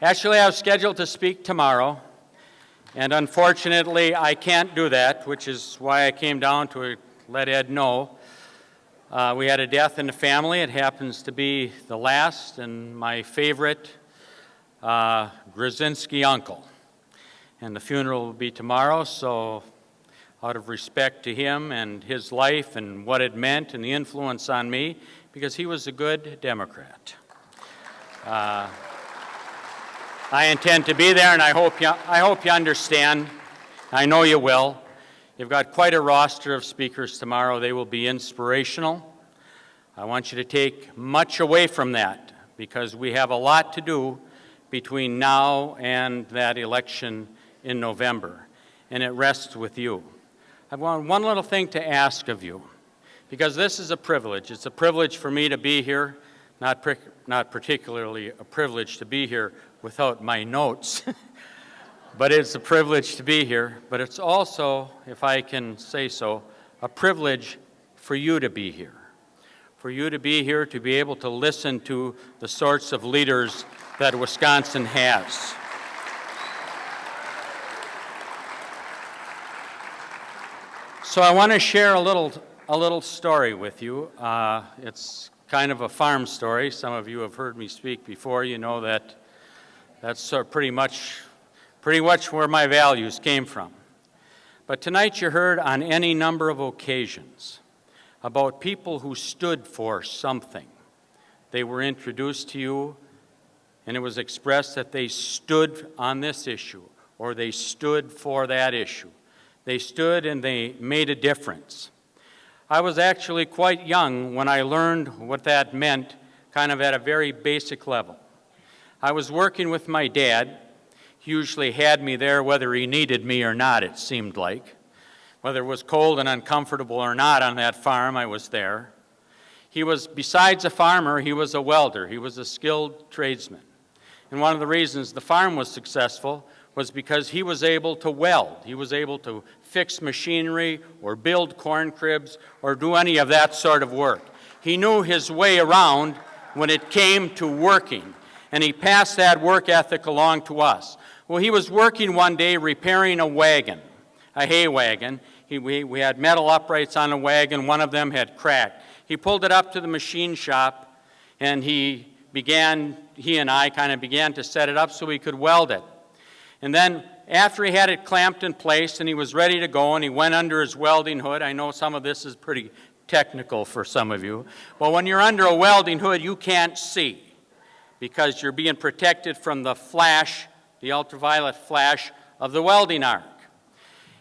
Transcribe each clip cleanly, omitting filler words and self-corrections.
Actually, I was scheduled to speak tomorrow, and unfortunately, I can't do that, which is why I came down to let Ed know. We had a death in the family. It happens to be the last and my favorite Gruszynski uncle. And the funeral will be tomorrow, so out of respect to him and his life and what it meant and the influence on me, because he was a good Democrat. I intend to be there, and I hope you understand. I know you will. You've got quite a roster of speakers tomorrow. They will be inspirational. I want you to take much away from that, because we have a lot to do between now and that election in November, and it rests with you. I've got one little thing to ask of you, because this is a privilege. It's a privilege for me to be here, not particularly a privilege to be here without my notes, but it's a privilege to be here. But it's also, if I can say so, a privilege for you to be here. For you to be here, to be able to listen to the sorts of leaders that Wisconsin has. So I want to share a little story with you. It's kind of a farm story. Some of you have heard me speak before. You know that that's pretty much where my values came from. But tonight you heard on any number of occasions about people who stood for something. They were introduced to you, and it was expressed that they stood on this issue, or they stood for that issue. They stood and they made a difference. I was actually quite young when I learned what that meant, kind of at a very basic level. I was working with my dad. He usually had me there whether he needed me or not, it seemed like. Whether it was cold and uncomfortable or not on that farm, I was there. He was, besides a farmer, he was a welder. He was a skilled tradesman. And one of the reasons the farm was successful was because he was able to weld. He was able to fix machinery or build corn cribs or do any of that sort of work. He knew his way around when it came to working, and he passed that work ethic along to us. Well, he was working one day repairing a wagon, a hay wagon. We had metal uprights on the wagon. One of them had cracked. He pulled it up to the machine shop, and he and I kind of began to set it up so we could weld it. And then after he had it clamped in place and he was ready to go and he went under his welding hood, I know some of this is pretty technical for some of you, but when you're under a welding hood, you can't see because you're being protected from the flash, the ultraviolet flash of the welding arc.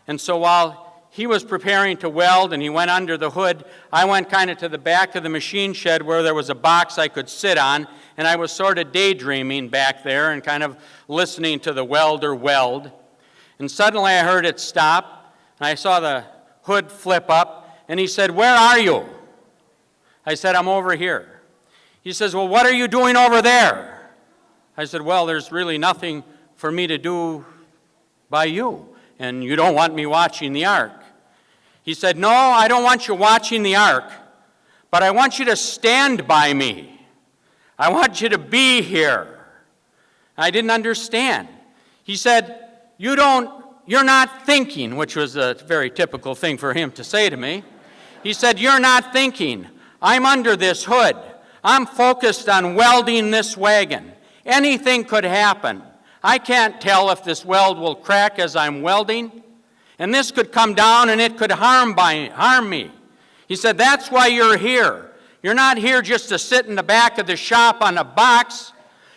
And so while he was preparing to weld and he went under the hood, I went kind of to the back of the machine shed where there was a box I could sit on, and I was sort of daydreaming back there and kind of listening to the welder weld. And suddenly I heard it stop, and I saw the hood flip up, and he said, "Where are you?" I said, "I'm over here." He says, "Well, what are you doing over there?" I said, "Well, there's really nothing for me to do by you, and you don't want me watching the ark." He said, "No, I don't want you watching the ark, but I want you to stand by me. I want you to be here." I didn't understand. He said, you're not thinking, which was a very typical thing for him to say to me. He said, "You're not thinking. I'm under this hood. I'm focused on welding this wagon. Anything could happen. I can't tell if this weld will crack as I'm welding, and this could come down and it could harm me." He said, "That's why you're here. You're not here just to sit in the back of the shop on a box.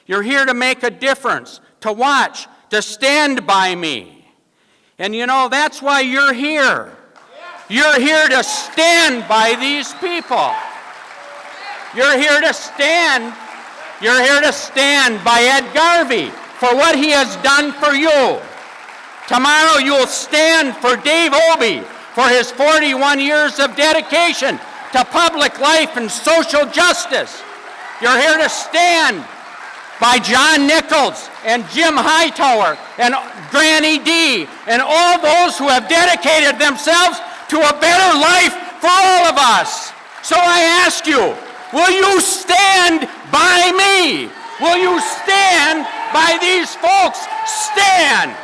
You're here to make a difference, to watch, to stand by me. And you know, that's why you're here. You're here to stand by these people. You're here to stand by Ed Garvey for what he has done for you. Tomorrow you'll stand for Dave Obey for his 41 years of dedication to public life and social justice. You're here to stand by John Nichols and Jim Hightower and Granny D and all those who have dedicated themselves to a better life for all of us. So I ask you, will you stand by me? Will you stand by these folks. Stand.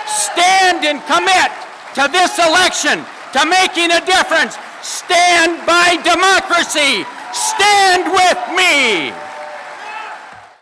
Stand and commit to this election, to making a difference. Stand by democracy. Stand with me.